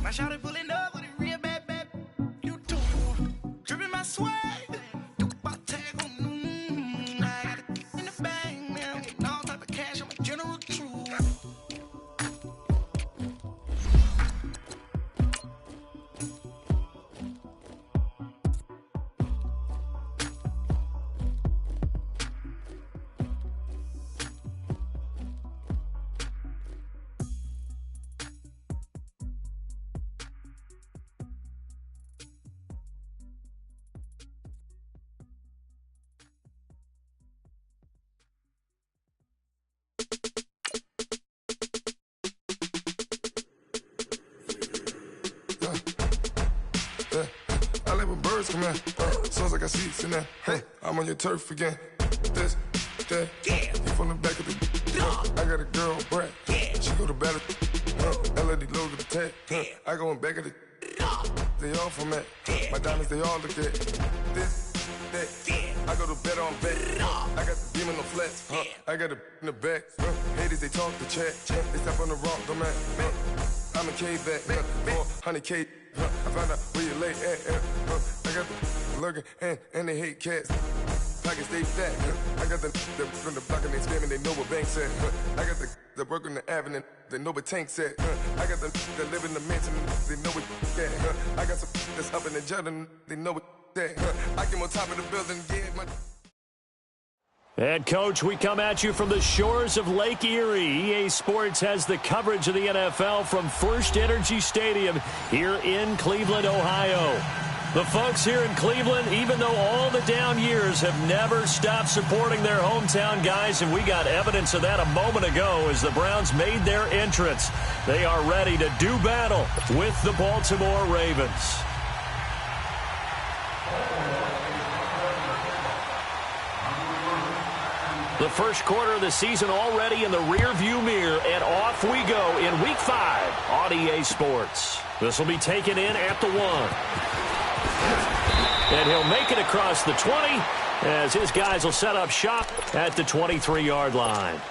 My shawty pulling up with it real bad, bad. You too. Dripping my swag. Do my tag on. I got it in the bag now. Getting all type of cash. I'm a general true. I like when birds come in. Sounds like I got seats in there. Hey, I'm on your turf again. This, that, Yeah. you from the back of the. I got a girl, Brad. She go to battle. LED logo the tag. I go in back of the. They all from that. My diamonds, they all look at. This, that. I go to bed on bed. I got the demon on flats. I got it in the back. Haters, they talk the chat. They step on the rock, don't matter. I'm a K-back. 400K. I found out where you lay at. I got the lurking and they hate cats. Pockets stay fat. I got the from the block and they scamming, they know what banks at. I got the work on the avenue, they know what tanks at. I got the that live in the mansion, they know what that. I got some that's up in the jet and they know what that. I came on top of the building, yeah, my. And, Coach, we come at you from the shores of Lake Erie. EA Sports has the coverage of the NFL from First Energy Stadium here in Cleveland, Ohio. The folks here in Cleveland, even though all the down years, have never stopped supporting their hometown guys, and we got evidence of that a moment ago as the Browns made their entrance. They are ready to do battle with the Baltimore Ravens. The first quarter of the season already in the rearview mirror, and off we go in Week 5 on EA Sports. This will be taken in at the 1. And he'll make it across the 20 as his guys will set up shop at the 23-yard line.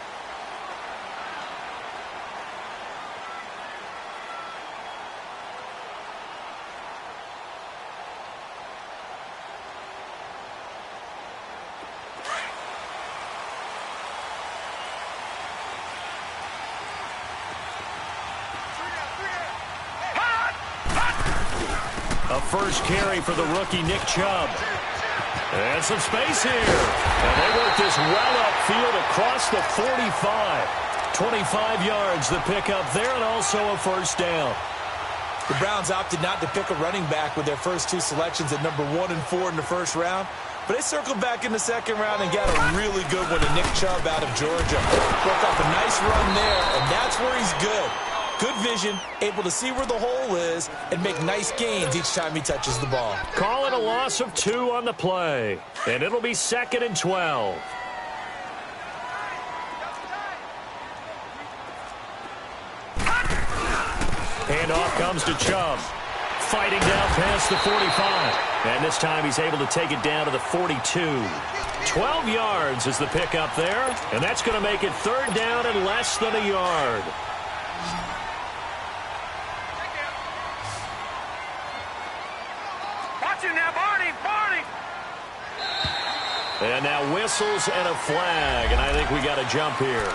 A first carry for the rookie Nick Chubb. And some space here. And they work this well upfield across the 45. 25 yards the pickup there, and also a first down. The Browns opted not to pick a running back with their first two selections at number 1 and 4 in the first round. But they circled back in the second round and got a really good one to Nick Chubb out of Georgia. Broke up a nice run there, and that's where he's good. Good vision, able to see where the hole is, and make nice gains each time he touches the ball. Call it a loss of 2 on the play. And it'll be 2nd and 12. Handoff comes to Chubb. Fighting down past the 45. And this time he's able to take it down to the 42. 12 yards is the pickup there. And that's going to make it 3rd down and less than a yard. And now whistles and a flag, and I think we got a jump here.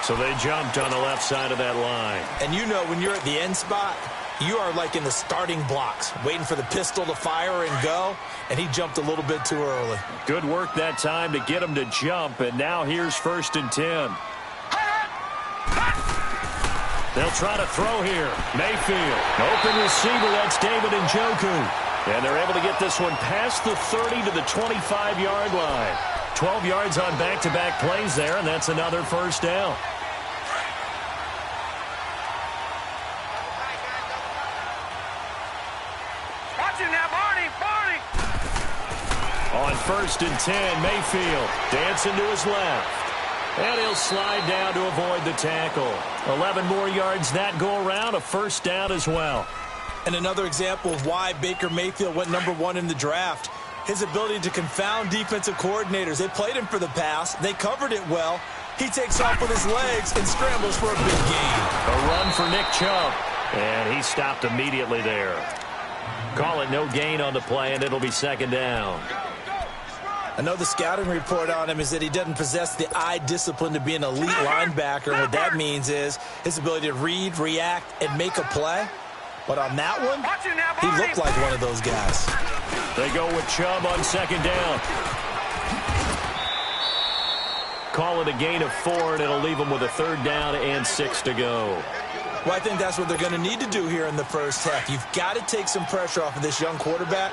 So they jumped on the left side of that line. And you know when you're at the end spot, you are like in the starting blocks, waiting for the pistol to fire and go, and he jumped a little bit too early. Good work that time to get him to jump, and now here's 1st and 10. They'll try to throw here. Mayfield, open receiver, that's David Njoku. And they're able to get this one past the 30 to the 25-yard line. 12 yards on back-to-back plays there, and that's another first down. Watching that, Barney! On 1st and 10, Mayfield dancing to his left. And he'll slide down to avoid the tackle. 11 more yards that go around, a first down as well. And another example of why Baker Mayfield went number 1 in the draft. His ability to confound defensive coordinators. They played him for the pass. They covered it well. He takes off with his legs and scrambles for a big gain. A run for Nick Chubb. And he stopped immediately there. Call it no gain on the play, and it'll be second down. I know the scouting report on him is that he doesn't possess the eye discipline to be an elite linebacker. And what that means is his ability to read, react, and make a play. But on that one, he looked like one of those guys. They go with Chubb on second down. Call it a gain of 4, and it'll leave them with a third down and 6 to go. Well, I think that's what they're going to need to do here in the first half. You've got to take some pressure off of this young quarterback,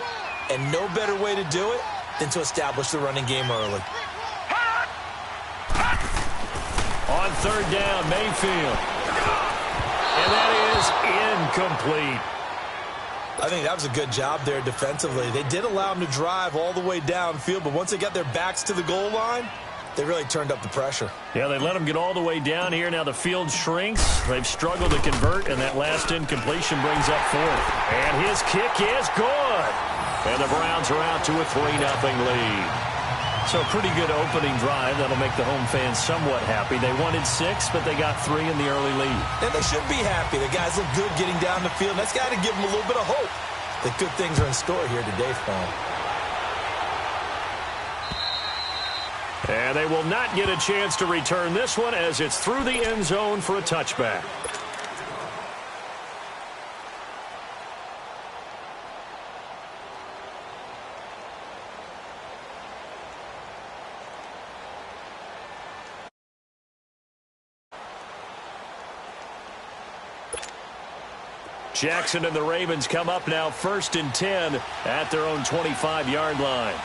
and no better way to do it than to establish the running game early. On third down, Mayfield. And that is incomplete. I think that was a good job there defensively. They did allow him to drive all the way downfield, but once they got their backs to the goal line, they really turned up the pressure. Yeah, they let him get all the way down here. Now the field shrinks. They've struggled to convert, and that last incompletion brings up 4th. And his kick is good. And the Browns are out to a 3-0 lead. So a pretty good opening drive. That'll make the home fans somewhat happy. They wanted 6, but they got 3 in the early lead. And they should be happy. The guys look good getting down the field. That's got to give them a little bit of hope that good things are in store here today for them. And they will not get a chance to return this one as it's through the end zone for a touchback. Jackson and the Ravens come up now 1st and 10 at their own 25-yard line.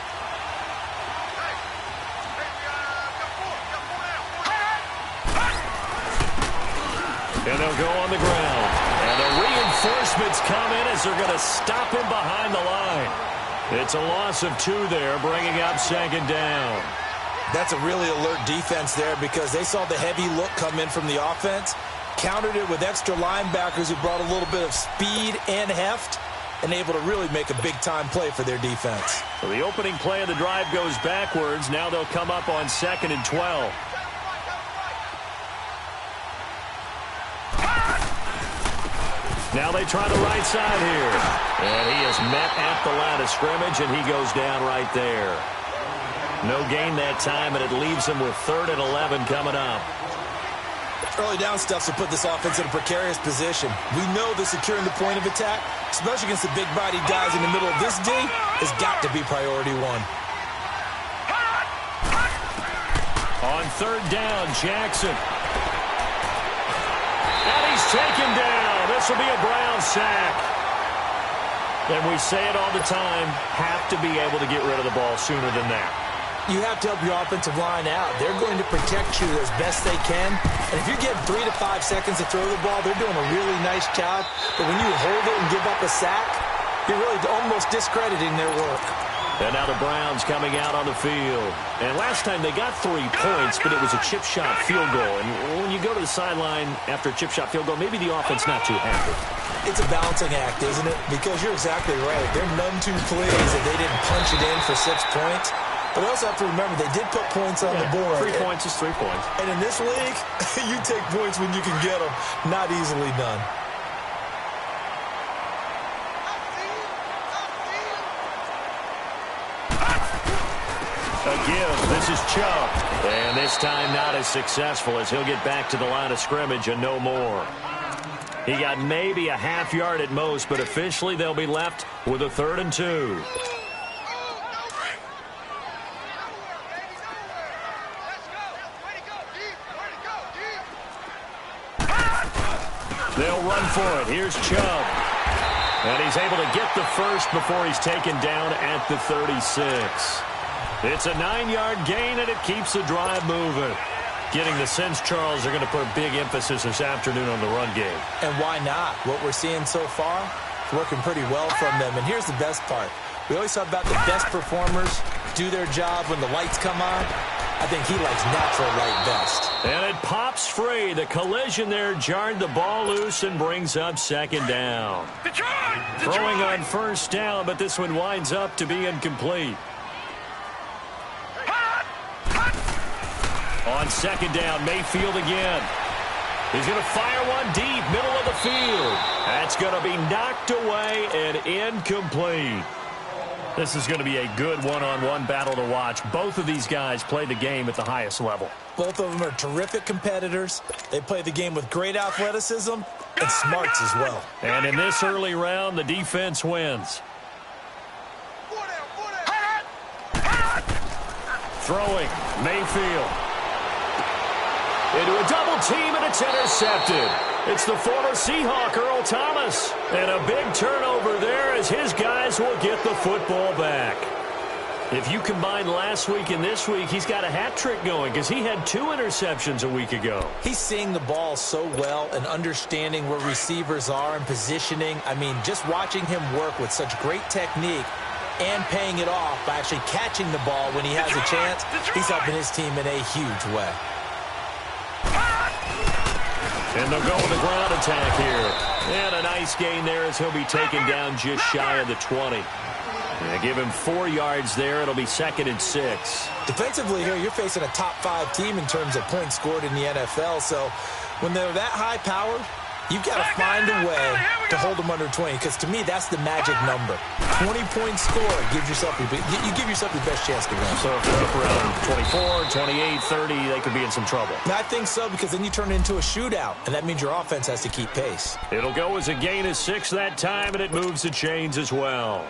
And they'll go on the ground. And the reinforcements come in as they're going to stop him behind the line. It's a loss of 2 there, bringing up second down. That's a really alert defense there because they saw the heavy look come in from the offense, countered it with extra linebackers who brought a little bit of speed and heft, and able to really make a big-time play for their defense. So the opening play of the drive goes backwards. Now they'll come up on 2nd and 12. Now they try the right side here. And he is met at the line of scrimmage, and he goes down right there. No gain that time, and it leaves him with 3rd and 11 coming up. Early down stuff to put this offense in a precarious position. We know that securing the point of attack, especially against the big-bodied guys in the middle of this D, has got to be priority 1. On 3rd down, Jackson. And he's taken down. This will be a Brown sack. And we say it all the time, have to be able to get rid of the ball sooner than that. You have to help your offensive line out. They're going to protect you as best they can. And if you get 3 to 5 seconds to throw the ball, they're doing a really nice job. But when you hold it and give up a sack, you're really almost discrediting their work. And now the Browns coming out on the field. And last time they got 3 points, but it was a chip shot field goal. And when you go to the sideline after a chip shot field goal, maybe the offense not too happy. It's a balancing act, isn't it? Because you're exactly right. They're none too pleased that they didn't punch it in for 6 points. But we also have to remember they did put points on the board. 3 points is 3 points. And in this league, you take points when you can get them. Not easily done. Again, this is Chubb. And this time not as successful as he'll get back to the line of scrimmage and no more. He got maybe a half yard at most, but officially they'll be left with a 3rd and 2. They'll run for it. Here's Chubb. And he's able to get the first before he's taken down at the 36. It's a 9-yard gain, and it keeps the drive moving. Getting the sense, Charles, they're going to put a big emphasis this afternoon on the run game. And why not? What we're seeing so far, working pretty well from them. And here's the best part. We always talk about the best performers do their job when the lights come on. I think he likes natural light best. And it pops free. The collision there jarred the ball loose and brings up 2nd down. Throwing on 1st down, but this one winds up to be incomplete. On 2nd down, Mayfield again. He's going to fire one deep, middle of the field. That's going to be knocked away and incomplete. This is going to be a good one-on-one battle to watch. Both of these guys play the game at the highest level. Both of them are terrific competitors. They play the game with great athleticism and smarts as well. And in this early round, the defense wins. Throwing, Mayfield. Into a double team, and it's intercepted. It's the former Seahawk, Earl Thomas. And a big turnover there as his guys will get the football back. If you combine last week and this week, he's got a hat trick going because he had 2 interceptions a week ago. He's seeing the ball so well and understanding where receivers are and positioning. I mean, just watching him work with such great technique and paying it off by actually catching the ball when he has a chance, he's helping his team in a huge way. And they'll go with the ground attack here. And a nice gain there as he'll be taken down just shy of the 20. They give him 4 yards there. It'll be 2nd and 6. Defensively here, you're facing a top 5 team in terms of points scored in the NFL. So when they're that high-powered, you've got to find a way to hold them under 20. Because to me, that's the magic number. 20 points scored gives yourself you give yourself your best chance to win. So if they're up around 24, 28, 30, they could be in some trouble. I think so, because then you turn it into a shootout, and that means your offense has to keep pace. It'll go as a gain of 6 that time, and it moves the chains as well.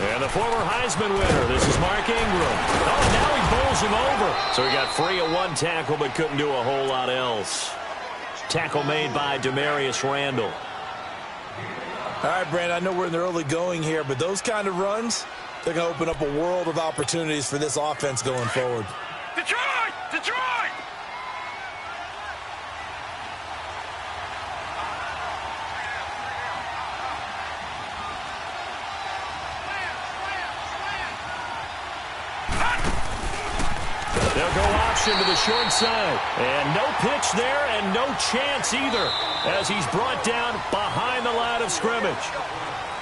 And the former Heisman winner, this is Mark Ingram. Oh, now he bowls him over. So he got free of 1 tackle but couldn't do a whole lot else. Tackle made by Demarius Randall. All right, Brandon, I know we're in the early going here, but those kind of runs, they're going to open up a world of opportunities for this offense going forward. Detroit! Detroit! They'll go option to the short side. And no pitch there and no chance either as he's brought down behind the line of scrimmage.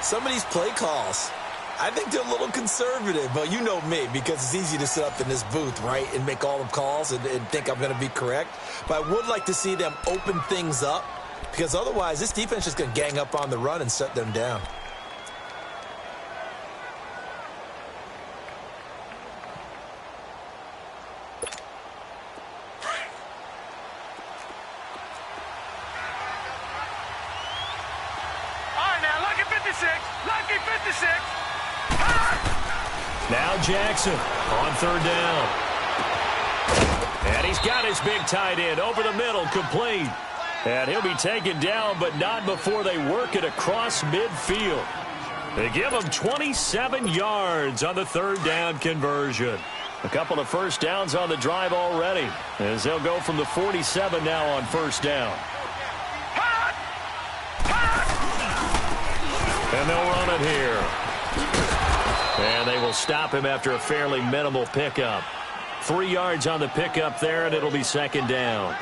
Some of these play calls, I think they're a little conservative, but you know me, because it's easy to sit up in this booth, right, and make all the calls and think I'm going to be correct. But I would like to see them open things up, because otherwise this defense is going to gang up on the run and shut them down. Lucky 56. Now Jackson on 3rd down. And he's got his big tight end over the middle, complete. And he'll be taken down, but not before they work it across midfield. They give him 27 yards on the 3rd down conversion. A couple of first downs on the drive already, as they'll go from the 47 now on 1st down. And they'll run it here. And they will stop him after a fairly minimal pickup. 3 yards on the pickup there, and it'll be 2nd down.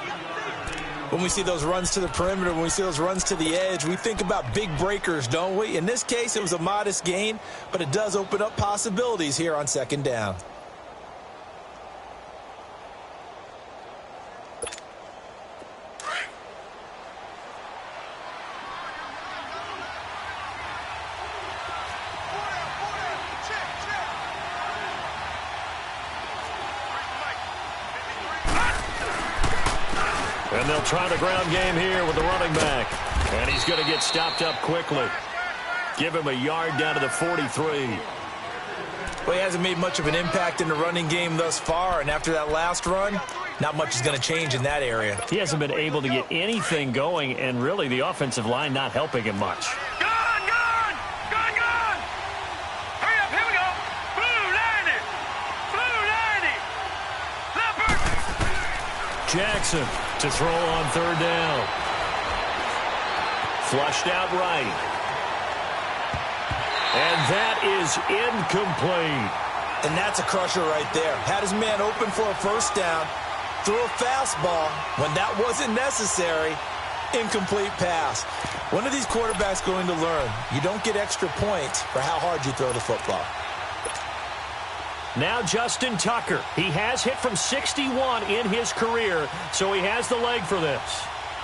When we see those runs to the perimeter, when we see those runs to the edge, we think about big breakers, don't we? In this case, it was a modest gain, but it does open up possibilities here on 2nd down. And they'll try the ground game here with the running back. And he's going to get stopped up quickly. Give him a yard down to the 43. Well, he hasn't made much of an impact in the running game thus far, and after that last run, not much is going to change in that area. He hasn't been able to get anything going, and really the offensive line not helping him much. Gone! Hurry up, here we go. Blue 90. Leopard. Jackson to throw on 3rd down. Flushed out right. And that is incomplete. And that's a crusher right there. Had his man open for a first down, threw a fastball when that wasn't necessary. Incomplete pass. When are these quarterbacks going to learn? You don't get extra points for how hard you throw the football. Now Justin Tucker. He has hit from 61 in his career, so he has the leg for this.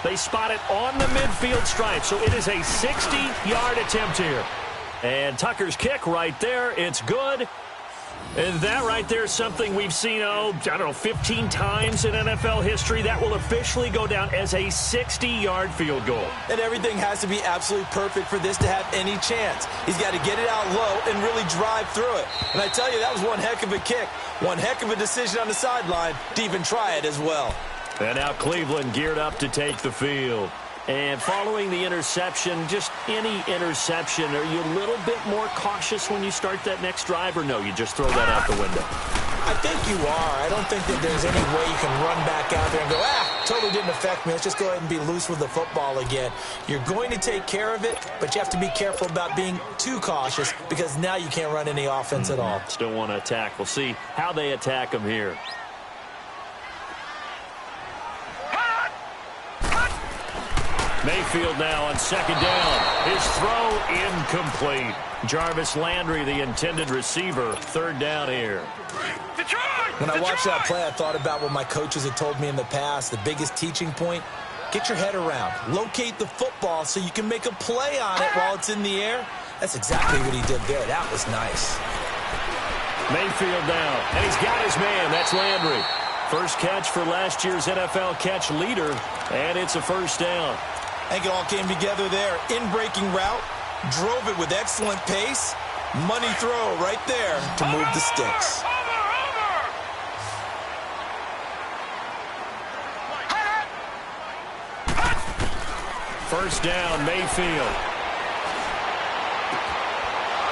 They spot it on the midfield stripe, so it is a 60-yard attempt here. And Tucker's kick right there. It's good. And that right there is something we've seen, 15 times in NFL history. That will officially go down as a 60-yard field goal. And everything has to be absolutely perfect for this to have any chance. He's got to get it out low and really drive through it. And I tell you, that was one heck of a kick. One heck of a decision on the sideline to even try it as well. And now Cleveland geared up to take the field. And following the interception, just any interception, are you a little bit more cautious when you start that next drive, or no, you just throw that out the window? I think you are. I don't think that there's any way you can run back out there and go, totally didn't affect me. Let's just go ahead and be loose with the football again. You're going to take care of it, but you have to be careful about being too cautious because now you can't run any offense at all. Still want to attack. We'll see how they attack them here. Mayfield now on second down. His throw incomplete. Jarvis Landry, the intended receiver. Third down here. When I watched that play, I thought about what my coaches had told me in the past. The biggest teaching point, get your head around. Locate the football so you can make a play on it while it's in the air. That's exactly what he did there. That was nice. Mayfield down, and he's got his man. That's Landry. First catch for last year's NFL catch leader, and it's a first down. I think it all came together there. In-breaking route, drove it with excellent pace. Money throw right there to move the sticks. First down, Mayfield.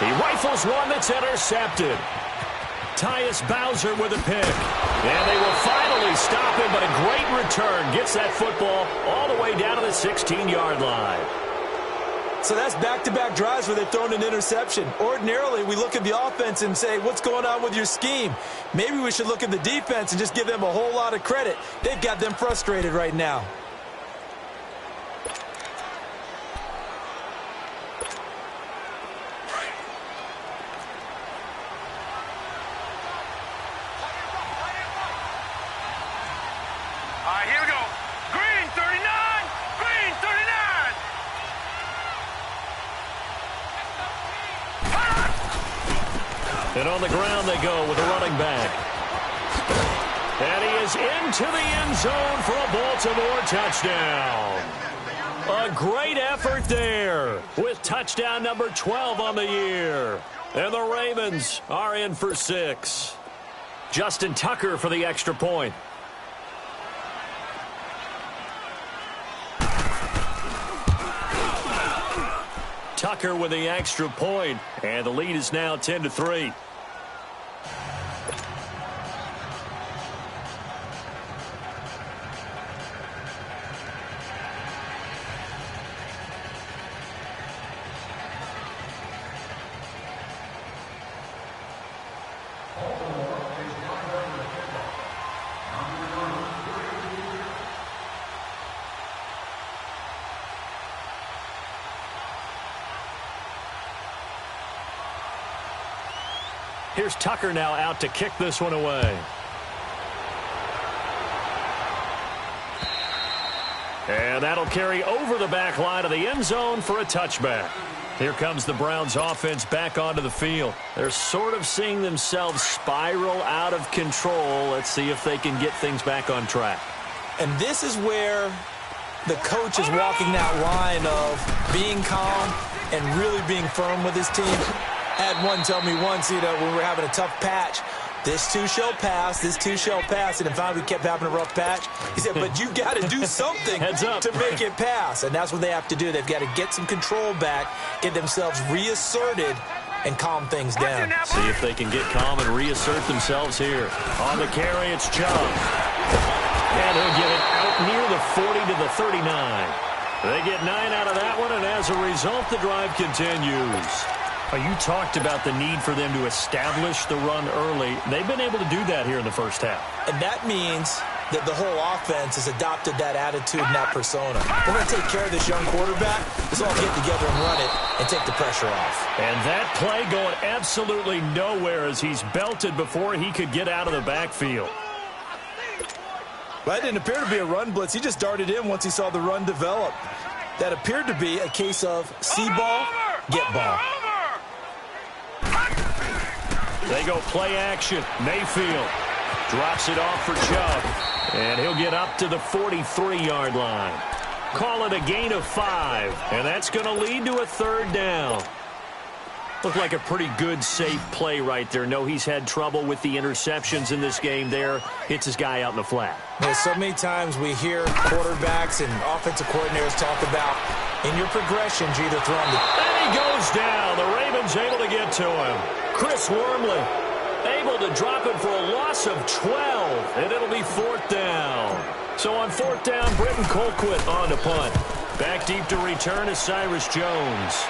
He rifles one that's intercepted. Tyus Bowser with a pick. And they will finally stop him, but a great return. Gets that football all the way down to the 16-yard line. So that's back-to-back drives where they've thrown an interception. Ordinarily, we look at the offense and say, what's going on with your scheme? Maybe we should look at the defense and just give them a whole lot of credit. They've got them frustrated right now. Here we go. Green 39. Green 39. And on the ground they go with a running back. And he is into the end zone for a Baltimore touchdown. A great effort there with touchdown number 12 on the year. And the Ravens are in for 6. Justin Tucker for the extra point. Tucker with the extra point, and the lead is now 10-3. Here's Tucker now out to kick this one away. And that'll carry over the back line of the end zone for a touchback. Here comes the Browns offense back onto the field. They're sort of seeing themselves spiral out of control. Let's see if they can get things back on track. And this is where the coach is walking that line of being calm and really being firm with his team. Had one tell me once, when we were having a tough patch, this too shall pass, this too shall pass. And in fact, we kept having a rough patch. He said, but you got to do something to make it pass. And that's what they have to do. They've got to get some control back, get themselves reasserted, and calm things down. See if they can get calm and reassert themselves here. On the carry, it's Chubb. And he'll get it out near the 40 to the 39. They get 9 out of that one, and as a result, the drive continues. You talked about the need for them to establish the run early. They've been able to do that here in the first half. And that means that the whole offense has adopted that attitude and that persona. We're going to take care of this young quarterback. Let's all get together and run it and take the pressure off. And that play going absolutely nowhere as he's belted before he could get out of the backfield. Well, that didn't appear to be a run blitz. He just darted in once he saw the run develop. That appeared to be a case of see ball, get ball. They go play action. Mayfield drops it off for Chubb. And he'll get up to the 43-yard line. Call it a gain of 5. And that's going to lead to a third down. Looked like a pretty good, safe play right there. No, he's had trouble with the interceptions in this game there. Hits his guy out in the flat. Yeah, so many times we hear quarterbacks and offensive coordinators talk about in your progressions, you either throw him the... And he goes down. The Ravens able to get to him. Chris Wormley able to drop it for a loss of 12. And it'll be fourth down. So on fourth down, Britton Colquitt on to punt. Back deep to return is Cyrus Jones.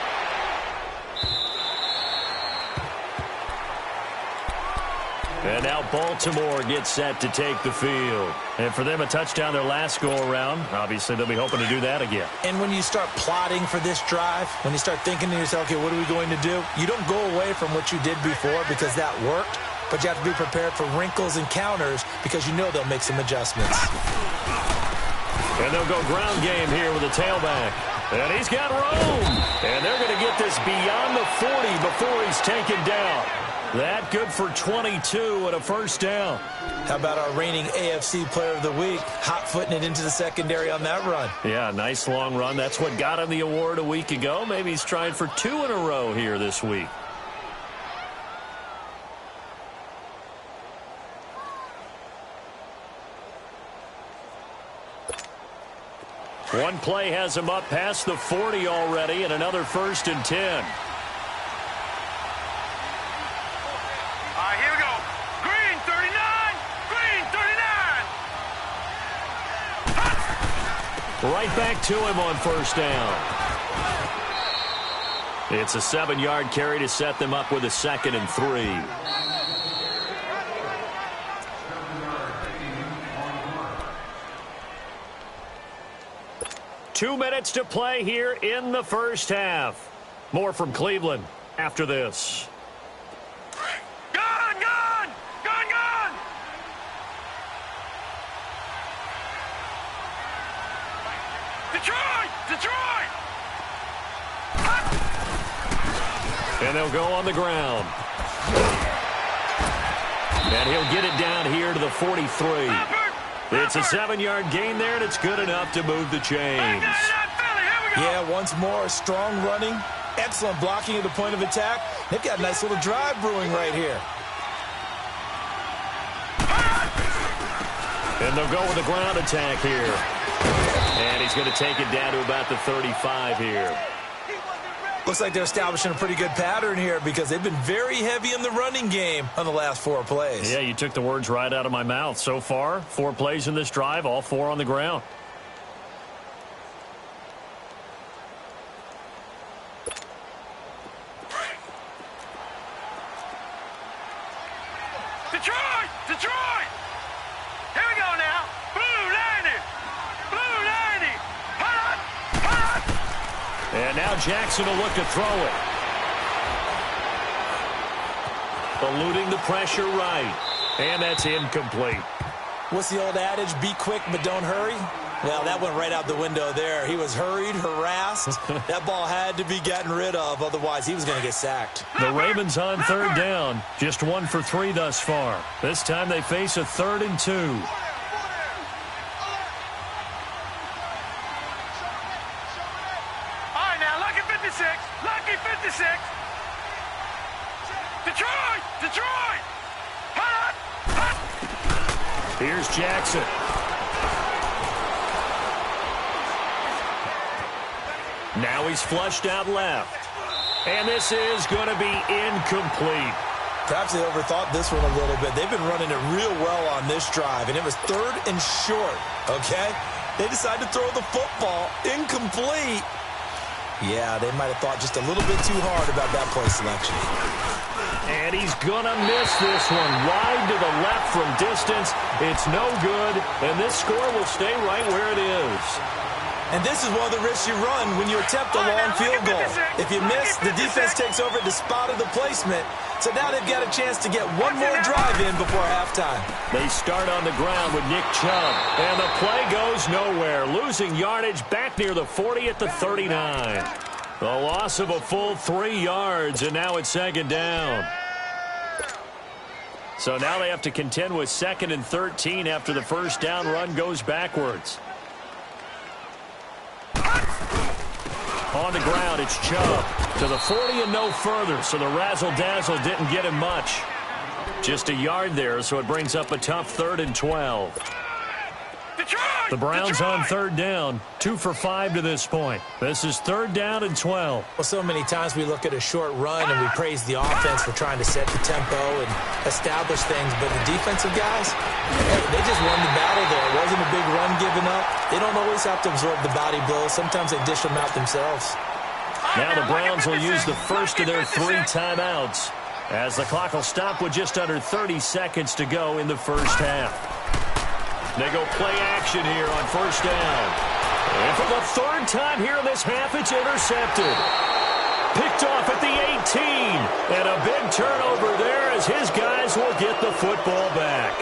And now Baltimore gets set to take the field. And for them, a touchdown their last go-around. Obviously, they'll be hoping to do that again. And when you start plotting for this drive, when you start thinking to yourself, okay, what are we going to do? You don't go away from what you did before because that worked, but you have to be prepared for wrinkles and counters because you know they'll make some adjustments. And they'll go ground game here with a tailback. And he's got room. And they're going to get this beyond the 40 before he's taken down. That good for 22 and a first down. How about our reigning AFC Player of the Week, hot-footing it into the secondary on that run? Yeah, nice long run. That's what got him the award a week ago. Maybe he's trying for 2 in a row here this week. One play has him up past the 40 already, and another 1st and 10. Here we go. Green 39. Green 39. Right back to him on first down. It's a 7-yard carry to set them up with a 2nd and 3. Two minutes to play here in the first half. More from Cleveland after this. Gun, gun, gun, gun. Detroit, Detroit. And they'll go on the ground. And he'll get it down here to the 43. It's a 7-yard gain there, and it's good enough to move the chains. Yeah, once more, strong running, excellent blocking at the point of attack. They've got a nice little drive brewing right here. And they'll go with a ground attack here. And he's going to take it down to about the 35 here. Looks like they're establishing a pretty good pattern here because they've been very heavy in the running game on the last 4 plays. Yeah, you took the words right out of my mouth. So far, 4 plays in this drive, all 4 on the ground. Detroit, Detroit. Here we go now. Blue 90. Blue 90. Hot, hot. And now Jackson will look to throw it. Eluding the pressure right. And that's incomplete. What's the old adage? Be quick, but don't hurry? Well, that went right out the window there. He was hurried, harassed. That ball had to be gotten rid of, otherwise he was going to get sacked. The Ravens on 3rd down. Just 1 for 3 thus far. This time they face a 3rd and 2. All right, now, lucky 56. Lucky 56. Detroit, Detroit. Hot, hot. Here's Jackson. Now he's flushed out left. And this is going to be incomplete. Perhaps they overthought this one a little bit. They've been running it real well on this drive, and it was 3rd and short, okay? They decided to throw the football incomplete. Yeah, they might have thought just a little bit too hard about that play selection. And he's going to miss this one. Wide to the left from distance. It's no good, and this score will stay right where it is. And this is one of the risks you run when you attempt a long field goal. If you miss, the defense takes over at the spot of the placement. So now they've got a chance to get one more drive in before halftime. They start on the ground with Nick Chubb, and the play goes nowhere. Losing yardage back near the 40 at the 39. The loss of a full 3 yards, and now it's second down. So now they have to contend with 2nd and 13 after the first down run goes backwards. On the ground, it's Chubb to the 40 and no further, so the razzle-dazzle didn't get him much. Just a yard there, so it brings up a tough 3rd and 12. The Browns on 3rd down, 2 for 5 to this point. This is 3rd down and 12. Well, so many times we look at a short run and we praise the offense for trying to set the tempo and establish things, but the defensive guys, they just won the battle there. It wasn't a big run given up. They don't always have to absorb the body blows. Sometimes they dish them out themselves. Now the Browns will use the first of their 3 timeouts as the clock will stop with just under 30 seconds to go in the first half. They go play action here on first down. And for the 3rd time here in this half, it's intercepted. Picked off at the 18. And a big turnover there as his guys will get the football back.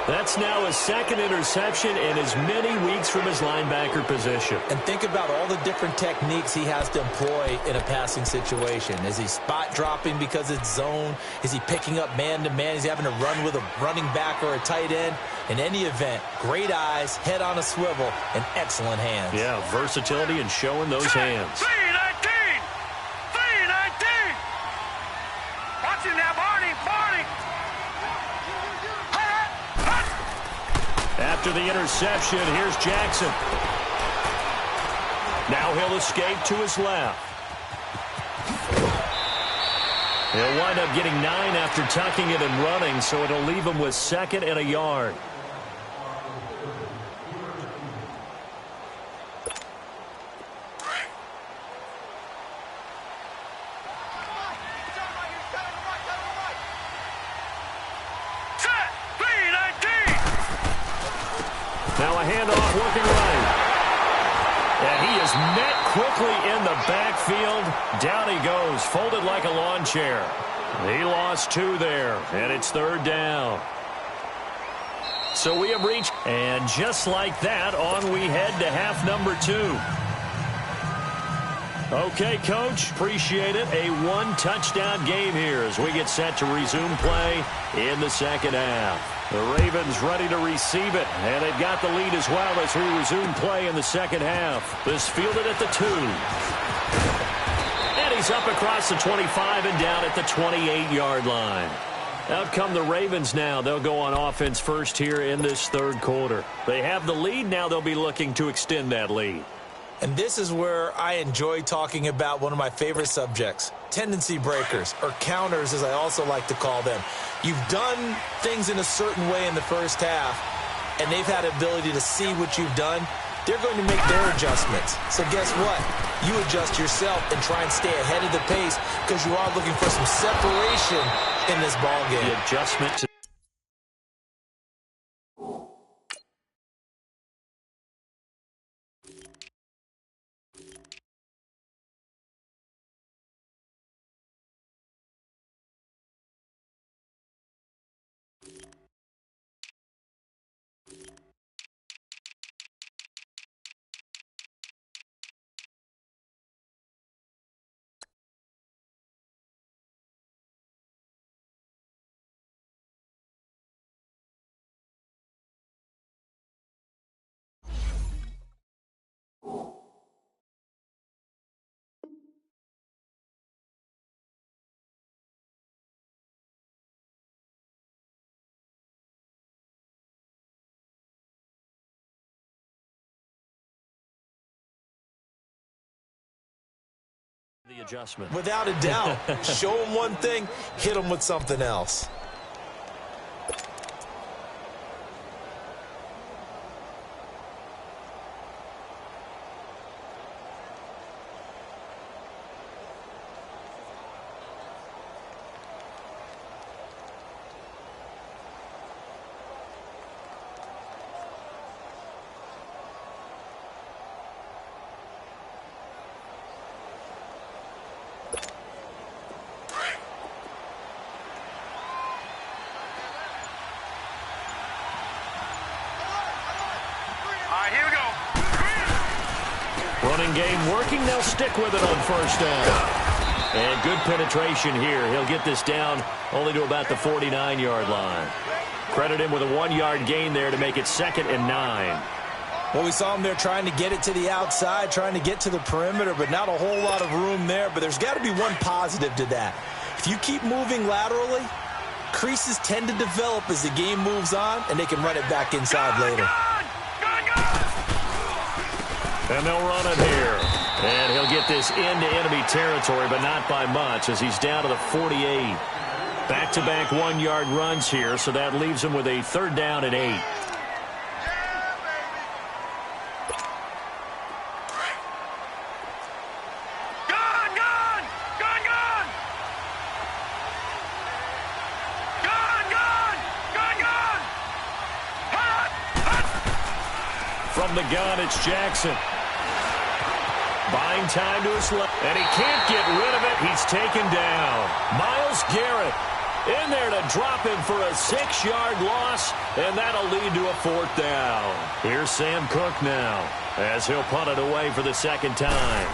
That's now his 2nd interception in as many weeks from his linebacker position. And think about all the different techniques he has to employ in a passing situation. Is he spot dropping because it's zone? Is he picking up man-to-man? Is he having to run with a running back or a tight end? In any event, great eyes, head on a swivel, and excellent hands. Yeah, versatility and showing those hands. 319! 319! Watch him now, Barney! Barney! After the interception, here's Jackson. Now he'll escape to his left. He'll wind up getting 9 after tucking it and running, so it'll leave him with 2nd and a yard. Now a handoff working right. And he is met quickly in the backfield. Down he goes, folded like a lawn chair. He lost 2 there, and it's 3rd down. So we have reached, and just like that, on we head to half number 2. Okay, Coach, appreciate it. A 1-touchdown game here as we get set to resume play in the second half. The Ravens ready to receive it, and they've got the lead as well as we resume play in the second half. This fielded at the 2. And he's up across the 25 and down at the 28-yard line. Out come the Ravens now. They'll go on offense first here in this 3rd quarter. They have the lead. Now they'll be looking to extend that lead. And this is where I enjoy talking about one of my favorite subjects, tendency breakers, or counters as I also like to call them. You've done things in a certain way in the first half, and they've had the ability to see what you've done. They're going to make their adjustments. So guess what? You adjust yourself and try and stay ahead of the pace because you are looking for some separation in this ballgame. The adjustment to the adjustment. Without a doubt. Show them one thing, hit them with something else. right, here we go. Running game working. They'll stick with it on first down. And good penetration here. He'll get this down only to about the 49-yard line. Credit him with a 1-yard gain there to make it 2nd and 9. Well, we saw him there trying to get it to the outside, trying to get to the perimeter, but not a whole lot of room there. But there's got to be one positive to that. If you keep moving laterally, creases tend to develop as the game moves on, and they can run it back inside later. And they'll run it here. And he'll get this into enemy territory, but not by much as he's down to the 48. Back-to-back 1-yard runs here, so that leaves him with a 3rd down and 8. From the gun, it's Jackson. Buying time to his left, and he can't get rid of it. He's taken down. Myles Garrett in there to drop him for a 6-yard loss, and that'll lead to a 4th down. Here's Sam Cook now as he'll punt it away for the 2nd time.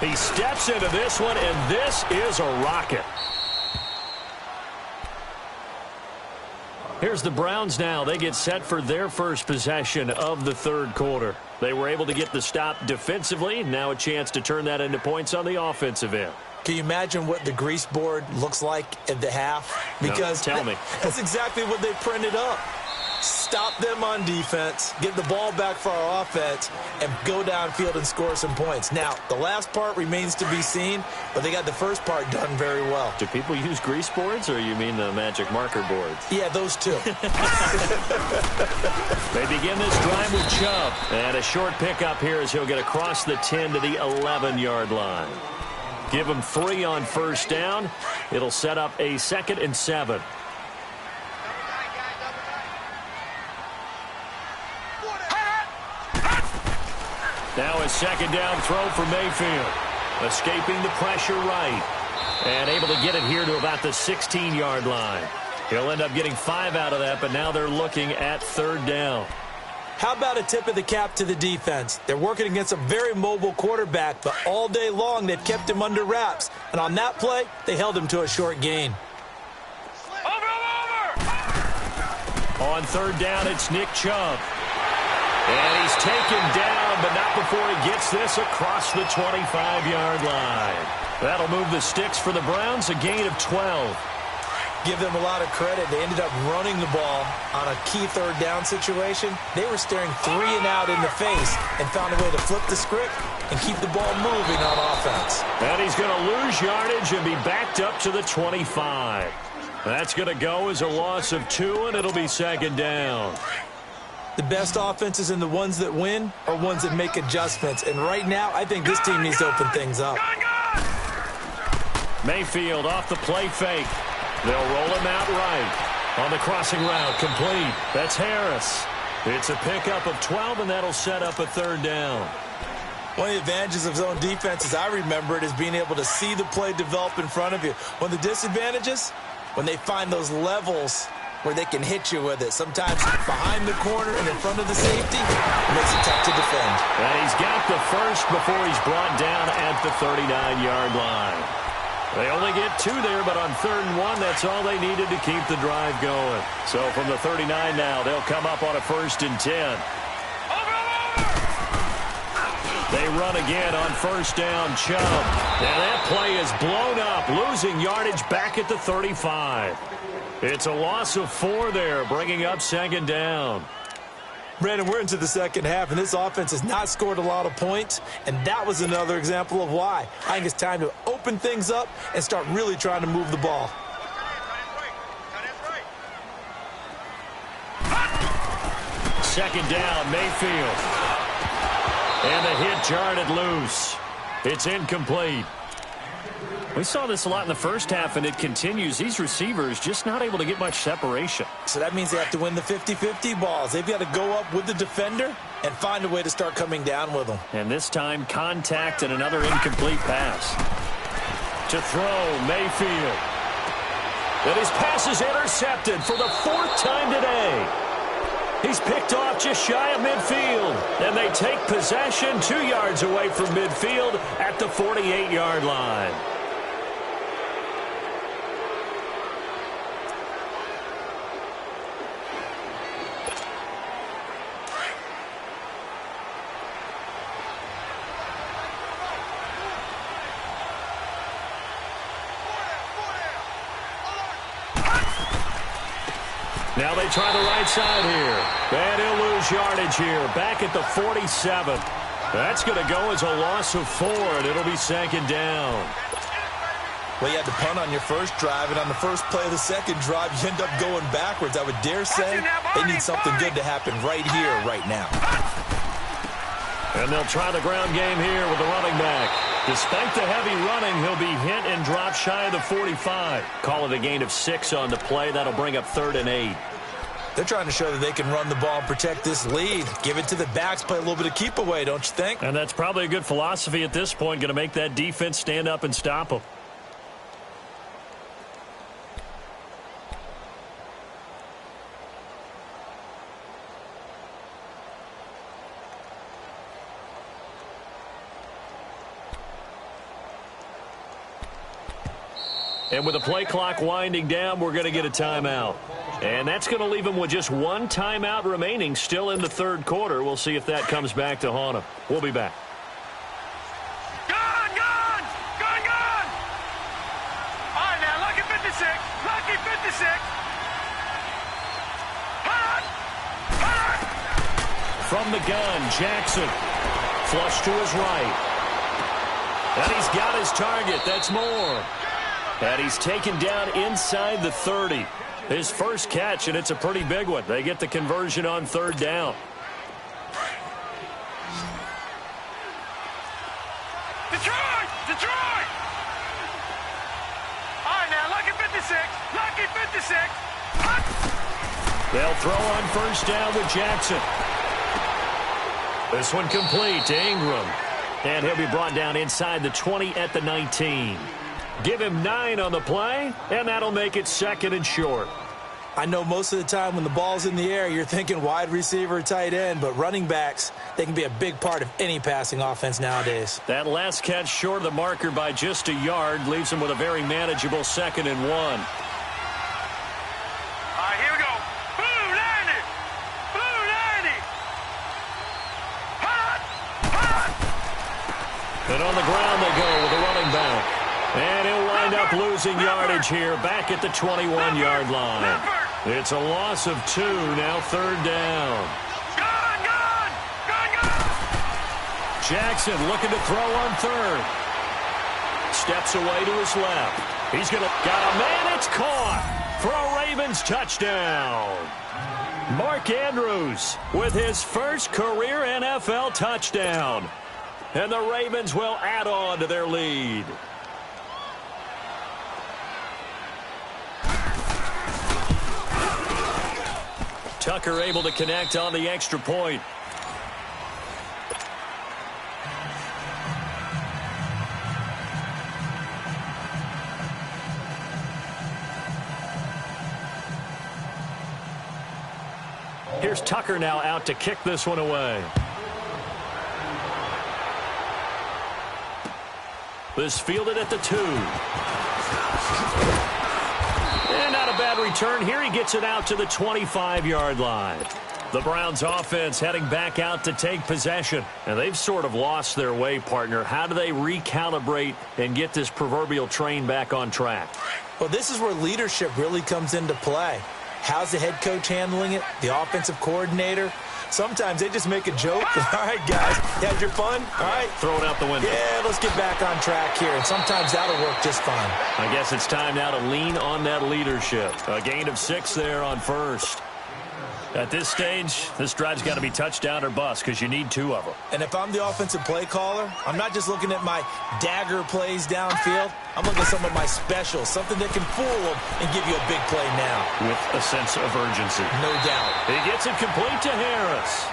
He steps into this one, and this is a rocket. Here's the Browns now. They get set for their first possession of the 3rd quarter. They were able to get the stop defensively. Now a chance to turn that into points on the offensive end. Can you imagine what the grease board looks like at the half? Because no, tell me. That's exactly what they printed up. Stop them on defense, get the ball back for our offense, and go downfield and score some points. Now, the last part remains to be seen, but they got the first part done very well. Do people use grease boards, or you mean the magic marker boards? Yeah, those two. They begin this drive with Chubb. And a short pickup here as he'll get across the 10 to the 11-yard line. Give him 3 on first down. It'll set up a 2nd and 7. Now a 2nd down throw for Mayfield. Escaping the pressure right. And able to get it here to about the 16-yard line. He'll end up getting 5 out of that, but now they're looking at 3rd down. How about a tip of the cap to the defense? They're working against a very mobile quarterback, but all day long they've kept him under wraps. And on that play, they held him to a short gain. On 3rd down, it's Nick Chubb. And he's taken down, but not before he gets this across the 25-yard line. That'll move the sticks for the Browns, a gain of 12. Give them a lot of credit. They ended up running the ball on a key 3rd down situation. They were staring 3 and out in the face and found a way to flip the script and keep the ball moving on offense. And he's going to lose yardage and be backed up to the 25. That's going to go as a loss of 2, and it'll be 2nd down. The best offenses and the ones that win are ones that make adjustments. And right now, I think this team needs to open things up. Mayfield off the play fake. They'll roll him out right. On the crossing route, complete. That's Harris. It's a pickup of 12, and that'll set up a 3rd down. One of the advantages of zone defense, as I remember it, is being able to see the play develop in front of you. One of the disadvantages, when they find those levels where they can hit you with it. Sometimes behind the corner and in front of the safety, it makes it tough to defend. And he's got the first before he's brought down at the 39-yard line. They only get 2 there, but on 3rd and 1, that's all they needed to keep the drive going. So from the 39 now, they'll come up on a 1st and 10. They run again on 1st down, Chubb. And that play is blown up, losing yardage back at the 35. It's a loss of 4 there, bringing up 2nd down. Brandon, we're into the 2nd half, and this offense has not scored a lot of points, and that was another example of why. I think it's time to open things up and start really trying to move the ball. Second down, Mayfield. And the hit jarred it loose. It's incomplete. We saw this a lot in the first half, and it continues. These receivers just not able to get much separation. So that means they have to win the 50-50 balls. They've got to go up with the defender and find a way to start coming down with them. And this time, contact and another incomplete pass. To throw, Mayfield. And his pass is intercepted for the 4th time today. He's picked off just shy of midfield. And they take possession 2 yards away from midfield at the 48-yard line. Now they try the right side here. And he'll lose yardage here. Back at the 47. That's going to go as a loss of 4, and it'll be second down. Well, you had to punt on your first drive, and on the first play of the second drive, you end up going backwards. I would dare say they need something good to happen right here, right now. And they'll try the ground game here with the running back. Despite the heavy running, he'll be hit and drop shy of the 45. Call it a gain of 6 on the play. That'll bring up 3rd and 8. They're trying to show that they can run the ball and protect this lead. Give it to the backs, play a little bit of keep away, don't you think? And that's probably a good philosophy at this point. Going to make that defense stand up and stop them. And with the play clock winding down, we're going to get a timeout. And that's going to leave them with just 1 timeout remaining still in the 3rd quarter. We'll see if that comes back to haunt them. We'll be back. Gone! All right, now, lucky 56. Lucky 56. Hot! From the gun, Jackson. Flush to his right. And he's got his target. That's more. And he's taken down inside the 30. His first catch, and it's a pretty big one. They get the conversion on 3rd down. Detroit! All right, now, lucky 56. Lucky 56. Hot! They'll throw on 1st down with Jackson. This one complete to Ingram. And he'll be brought down inside the 20 at the 19. Give him 9 on the play, and that'll make it 2nd and short. I know most of the time when the ball's in the air, you're thinking wide receiver, tight end, but running backs, they can be a big part of any passing offense nowadays. That last catch short of the marker by just a yard leaves him with a very manageable 2nd and 1. All right, here we go. Blue 90. Hot! And on the ground they go with a running back. And he'll wind up losing yardage here back at the 21-yard line. It's a loss of 2, now 3rd down. Gone! Jackson looking to throw on 3rd. Steps away to his left. He's going to got a man. It's caught for a Ravens touchdown. Mark Andrews with his first career NFL touchdown. And the Ravens will add on to their lead. Tucker able to connect on the extra point. Here's Tucker now out to kick this one away. This fielded at the 2. And not a bad return here. He gets it out to the 25-yard line. The Browns offense heading back out to take possession. And they've sort of lost their way, partner. How do they recalibrate and get this proverbial train back on track? Well, this is where leadership really comes into play. How's the head coach handling it? The offensive coordinator? Sometimes they just make a joke. All right, guys, you had your fun? All right. Throw it out the window. Yeah, let's get back on track here. And sometimes that'll work just fine. I guess it's time now to lean on that leadership. A gain of 6 there on 1st. At this stage, this drive's got to be touchdown or bust because you need 2 of them. And if I'm the offensive play caller, I'm not just looking at my dagger plays downfield. I'm looking at some of my specials, something that can fool them and give you a big play now. With a sense of urgency. No doubt. He gets it complete to Harris.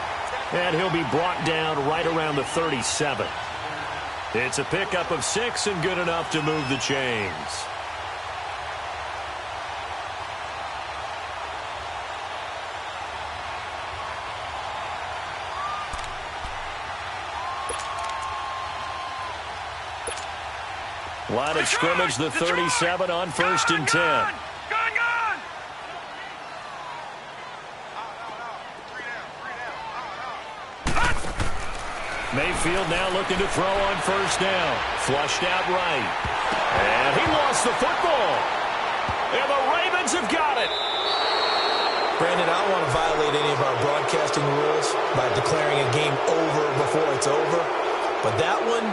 And he'll be brought down right around the 37. It's a pickup of 6 and good enough to move the chains. Line of scrimmage, the 37 on 1st and 10. Gun! Mayfield now looking to throw on 1st down. Flushed out right. And he lost the football. And the Ravens have got it. Brandon, I don't want to violate any of our broadcasting rules by declaring a game over before it's over. But that one,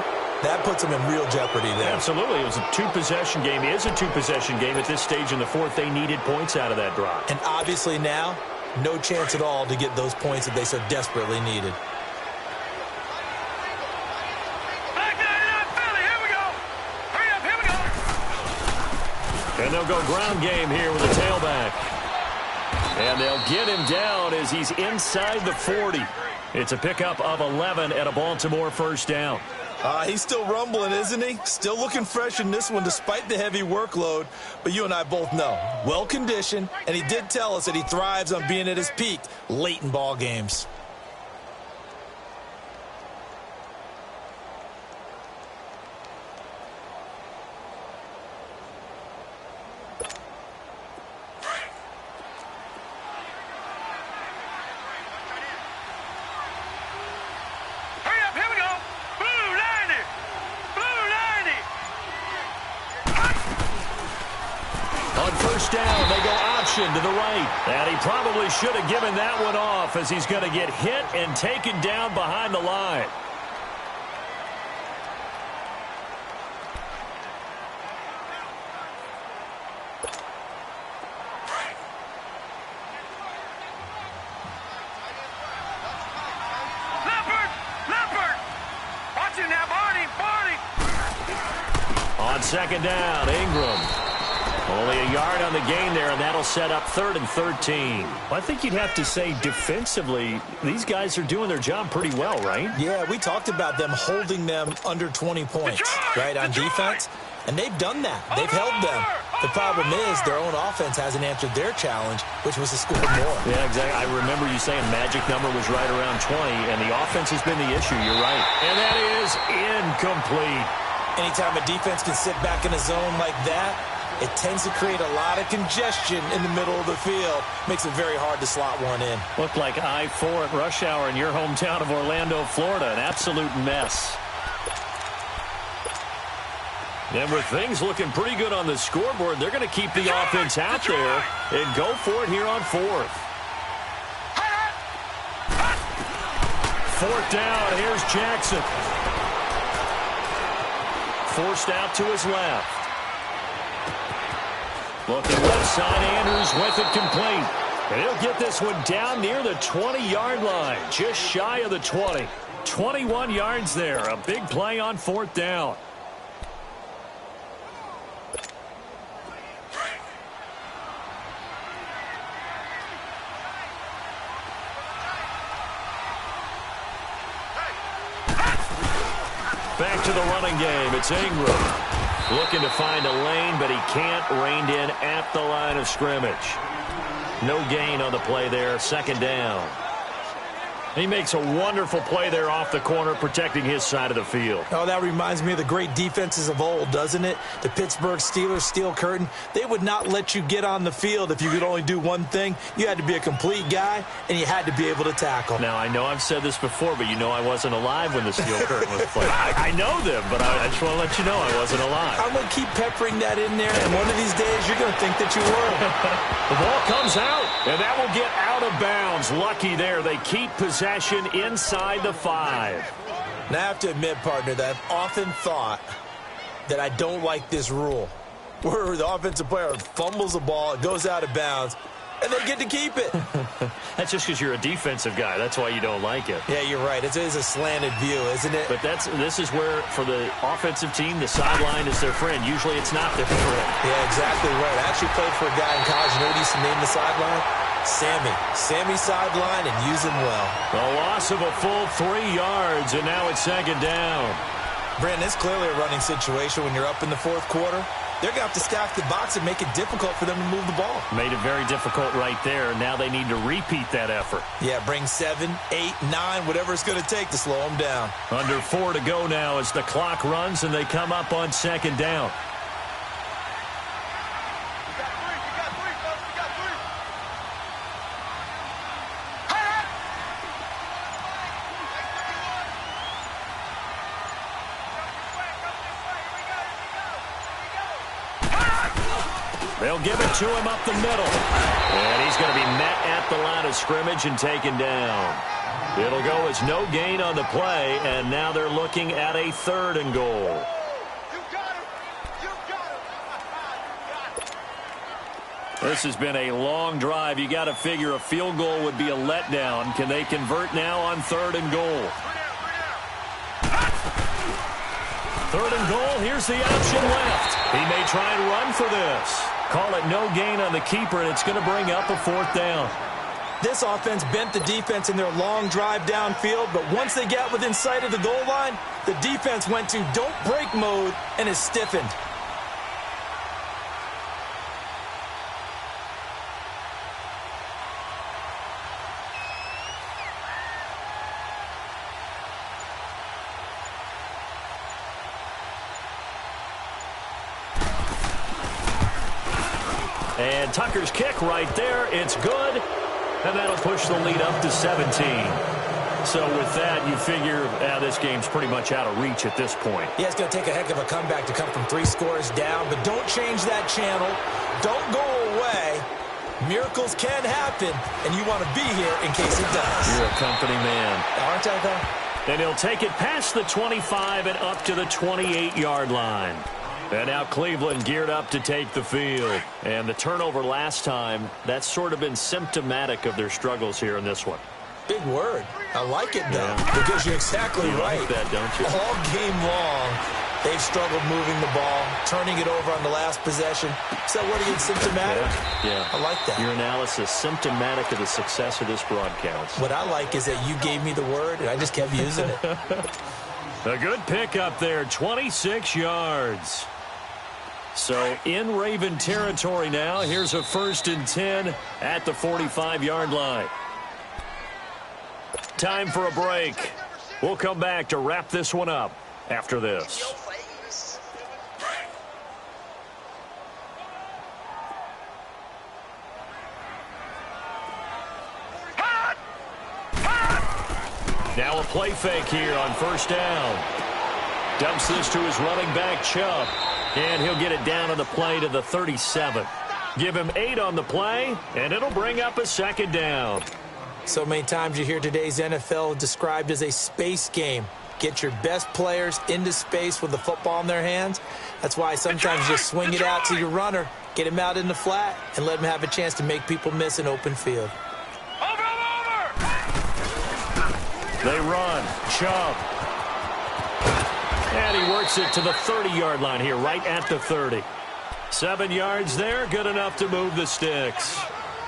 that puts them in real jeopardy there. Absolutely. It was a two-possession game. It is a two-possession game. At this stage in the fourth, they needed points out of that drive. And obviously now, no chance at all to get those points that they so desperately needed. And they'll go ground game here with a tailback. And they'll get him down as he's inside the 40. It's a pickup of 11 at a Baltimore 1st down. He's still rumbling, isn't he? Still looking fresh in this one despite the heavy workload. But you and I both know, well-conditioned, and he did tell us that he thrives on being at his peak late in ball games. Down, they go option to the right. And he probably should have given that one off as he's going to get hit and taken down behind the line. Leopard! Watch him now, Barney! On 2nd down, Ingram. Only a yard on the gain there, and that'll set up 3rd and 13. I think you'd have to say defensively, these guys are doing their job pretty well, right? Yeah, we talked about them holding them under 20 points, right, on defense. And they've done that. They've held them. The problem is their own offense hasn't answered their challenge, which was to score more. Yeah, exactly. I remember you saying magic number was right around 20, and the offense has been the issue. You're right. And that is incomplete. Anytime a defense can sit back in a zone like that, it tends to create a lot of congestion in the middle of the field. Makes it very hard to slot one in. Looked like I-4 at rush hour in your hometown of Orlando, Florida. An absolute mess. And with things looking pretty good on the scoreboard, they're going to keep the offense out there and go for it here on 4th. 4th down. Here's Jackson. Forced out to his left. Looking left side, Andrews with it complete. And he'll get this one down near the 20-yard line, just shy of the 20. 21 yards there, a big play on 4th down. Back to the running game, it's Ingram. Looking to find a lane, but he can't. Reined in at the line of scrimmage. No gain on the play there. 2nd down. He makes a wonderful play there off the corner, protecting his side of the field. Oh, that reminds me of the great defenses of old, doesn't it? The Pittsburgh Steelers, Steel Curtain. They would not let you get on the field if you could only do one thing. You had to be a complete guy, and you had to be able to tackle. Now, I know I've said this before, but you know I wasn't alive when the Steel Curtain was played. I know them, but I just want to let you know I wasn't alive. I'm going to keep peppering that in there, and one of these days you're going to think that you were. The ball comes out, and that will get out of bounds. Lucky there. They keep possession inside the 5. Now, I have to admit, partner, that I've often thought that I don't like this rule, where the offensive player fumbles the ball, it goes out of bounds, and they get to keep it. That's just because you're a defensive guy. That's why you don't like it. Yeah, you're right. It is a slanted view, isn't it? But this is where, for the offensive team, the sideline is their friend. Usually it's not their friend. Yeah, exactly right. I actually played for a guy in college. You know what he used to name the sideline? Sammy sideline, and use him well. A loss of a full 3 yards, and now it's 2nd down. Brandon, it's clearly a running situation when you're up in the 4th quarter. they're going to have to staff the box and make it difficult for them to move the ball. Made it very difficult right there. Now they need to repeat that effort. Yeah, bring 7, 8, 9, whatever it's going to take to slow them down. Under 4 to go now as the clock runs and they come up on second down. They'll give it to him up the middle. And he's going to be met at the line of scrimmage and taken down. It'll go as no gain on the play, and now they're looking at a 3rd and goal. This has been a long drive. You got to figure a field goal would be a letdown. Can they convert now on 3rd and goal? 3rd and goal. Here's the option left. He may try and run for this. Call it no gain on the keeper, and it's going to bring up a 4th down. This offense bent the defense in their long drive downfield, but once they got within sight of the goal line, the defense went to don't break mode and is stiffened. And Tucker's kick right there. It's good. And that'll push the lead up to 17. So with that, you figure this game's pretty much out of reach at this point. Yeah, it's going to take a heck of a comeback to come from 3 scores down. But don't change that channel. Don't go away. Miracles can happen. And you want to be here in case it does. You're a company man. Aren't I, though? And he'll take it past the 25 and up to the 28-yard line. And now Cleveland geared up to take the field. And the turnover last time, that's sort of been symptomatic of their struggles here in this one. Big word. I like it, though, because you're exactly right. Like that, don't you? All game long, they've struggled moving the ball, turning it over on the last possession. So what are you, symptomatic? Yeah. I like that. Your analysis, symptomatic of the success of this broadcast. What I like is that you gave me the word, and I just kept using it. A good pick up there, 26 yards. So in Raven territory now. Here's a 1st and 10 at the 45-yard line. Time for a break. We'll come back to wrap this one up after this. Now a play fake here on 1st down. Dumps this to his running back, Chubb. And he'll get it down on the play to the 37. Give him 8 on the play, and it'll bring up a 2nd down. So many times you hear today's NFL described as a space game. Get your best players into space with the football in their hands. That's why sometimes you just swing it out to your runner, get him out in the flat, and let him have a chance to make people miss an open field. Over! They run. Chubb. And he works it to the 30-yard line here, right at the 30. 7 yards there, good enough to move the sticks.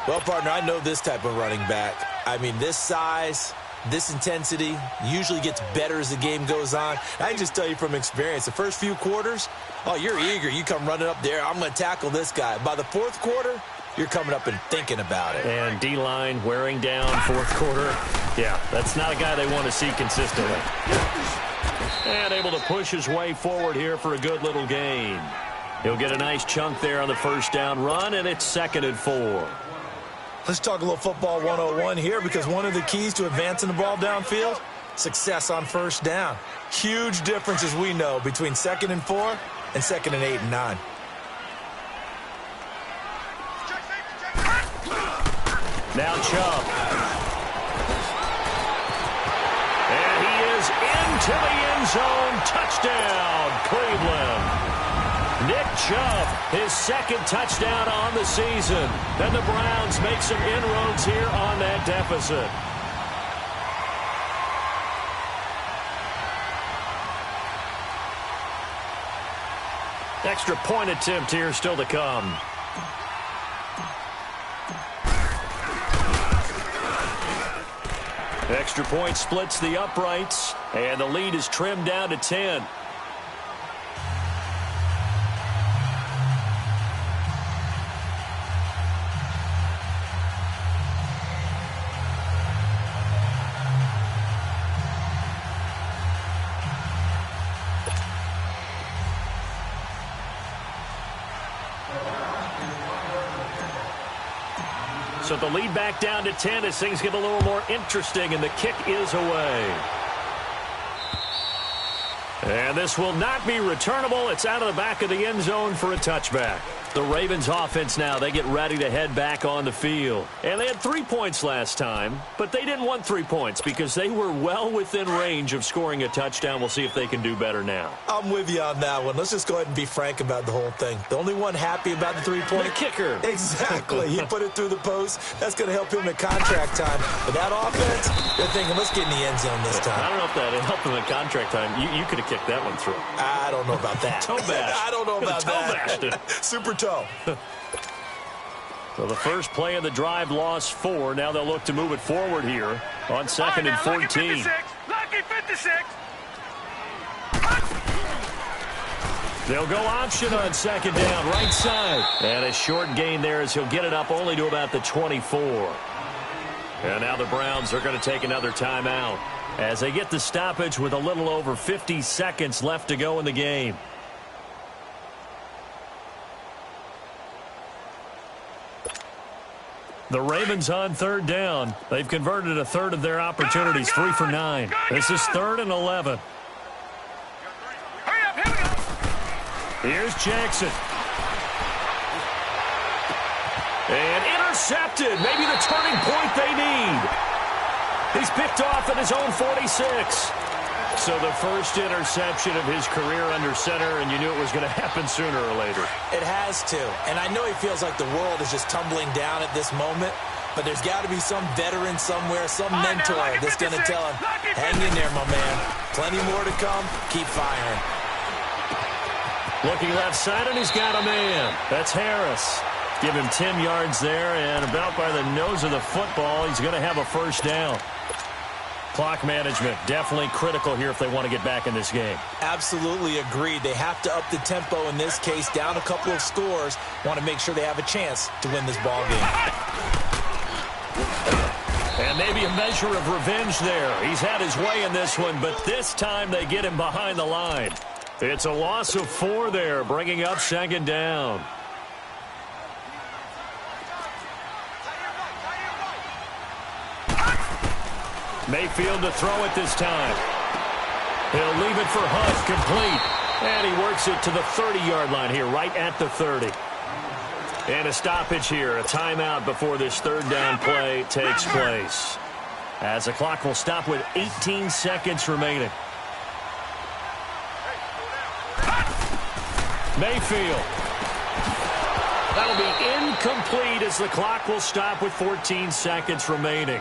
Well, partner, I know this type of running back. I mean, this size, this intensity usually gets better as the game goes on. I can just tell you from experience, the first few quarters, oh, you're eager. You come running up there, I'm going to tackle this guy. By the 4th quarter, you're coming up and thinking about it. And D-line wearing down 4th quarter. Yeah, that's not a guy they want to see consistently. And able to push his way forward here for a good little gain. He'll get a nice chunk there on the 1st down run, and it's 2nd and 4. Let's talk a little football 101 here, because one of the keys to advancing the ball downfield, success on 1st down. Huge difference, as we know, between 2nd and 4 and 2nd and 8 and 9. Now Chubb. And he is into the end zone. Touchdown, Cleveland. Nick Chubb, his 2nd touchdown on the season. And the Browns make some inroads here on that deficit. Extra point attempt here still to come. Extra point splits the uprights, and the lead is trimmed down to 10. So the lead back down to 10 as things get a little more interesting, and the kick is away. And this will not be returnable. It's out of the back of the end zone for a touchback. The Ravens offense now, they get ready to head back on the field. And they had 3 points last time, but they didn't want 3 points because they were well within range of scoring a touchdown. We'll see if they can do better now. I'm with you on that one. Let's just go ahead and be frank about the whole thing. The only one happy about the 3-point. The kicker. Exactly. He put it through the post. That's going to help him at contract time. But that offense, they're thinking, let's get in the end zone this time. I don't know if that helped him at contract time. You could have kicked that one through. I don't know about that. Toe bash. I don't know about toe that. bashed. Super toe. So the first play of the drive lost 4. Now they'll look to move it forward here on 2nd and 14. Lucky 56. Lucky 56. They'll go option on 2nd down, right side. And a short gain there as he'll get it up only to about the 24. And now the Browns are going to take another timeout as they get the stoppage with a little over 50 seconds left to go in the game. The Ravens on 3rd down. They've converted a third of their opportunities, 3 for 9. This is 3rd and 11. Hurry up, here we go. Here's Jackson. And intercepted. Maybe the turning point they need. He's picked off at his own 46. So the first interception of his career under center, and you knew it was going to happen sooner or later. It has to. And I know he feels like the world is just tumbling down at this moment, but there's got to be some veteran somewhere, some mentor that's going to tell him, hang in there, my man. Plenty more to come. Keep firing. Looking left side, and he's got a man. That's Harris. Give him 10 yards there, and about by the nose of the football, he's going to have a first down. Clock management, definitely critical here if they want to get back in this game. Absolutely agreed. They have to up the tempo in this case, down a couple of scores. Want to make sure they have a chance to win this ball game. And maybe a measure of revenge there. He's had his way in this one, but this time they get him behind the line. It's a loss of 4 there, bringing up 2nd down. Mayfield to throw it this time. He'll leave it for Hunt, complete. And he works it to the 30-yard line here, right at the 30. And a stoppage here, a timeout before this 3rd down play takes place. As the clock will stop with 18 seconds remaining. Mayfield. That'll be incomplete as the clock will stop with 14 seconds remaining.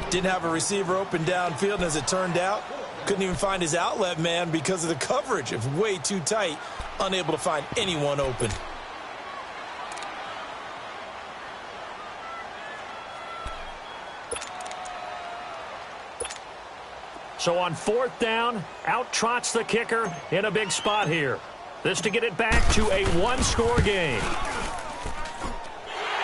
Didn't have a receiver open downfield, and as it turned out, couldn't even find his outlet man because of the coverage. It was way too tight, unable to find anyone open. So on 4th down, out trots the kicker in a big spot here. This to get it back to a 1-score game.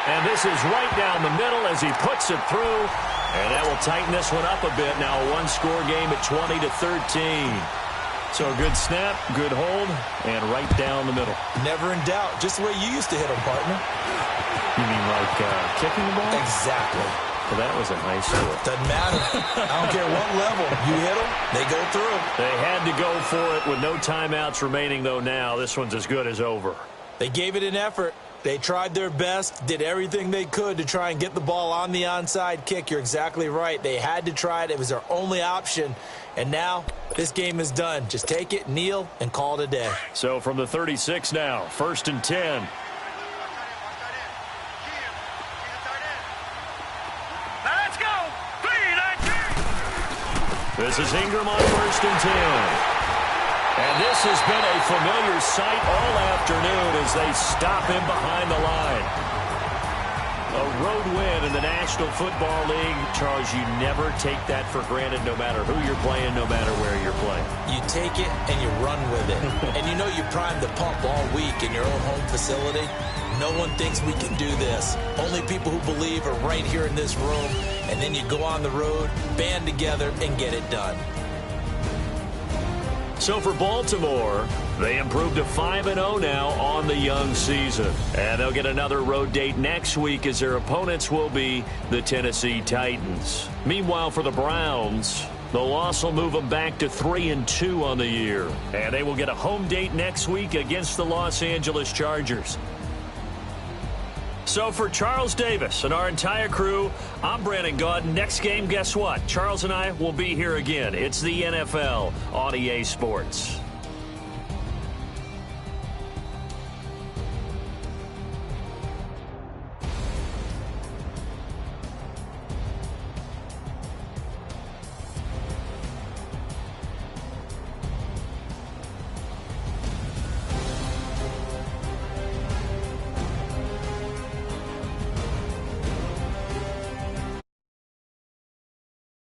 And this is right down the middle as he puts it through. And that will tighten this one up a bit. Now a 1-score game at 20-13. So a good snap, good hold, and right down the middle. Never in doubt. Just the way you used to hit them, partner. You mean like kicking the ball? Exactly. Well, that was a nice score. Doesn't matter. I don't care what level. You hit them, they go through. They had to go for it with no timeouts remaining, though, now. This one's as good as over. They gave it an effort. They tried their best, did everything they could to try and get the ball on the onside kick. You're exactly right. They had to try it. It was their only option. And now this game is done. Just take it, kneel, and call it a day. So from the 36 now, 1st and 10. Let's go. 3-19. This is Ingram on 1st and 10. And this has been a familiar sight all afternoon as they stop him behind the line. A road win in the National Football League. Charles, you never take that for granted no matter who you're playing, no matter where you're playing. You take it and you run with it. And you know you primed the pump all week in your own home facility. No one thinks we can do this. Only people who believe are right here in this room. And then you go on the road, band together, and get it done. So for Baltimore, they improved to 5-0 now on the young season. And they'll get another road date next week as their opponents will be the Tennessee Titans. Meanwhile, for the Browns, the loss will move them back to 3-2 on the year. And they will get a home date next week against the Los Angeles Chargers. So for Charles Davis and our entire crew, I'm Brandon Gaudin. Next game, guess what? Charles and I will be here again. It's the NFL on EA Sports.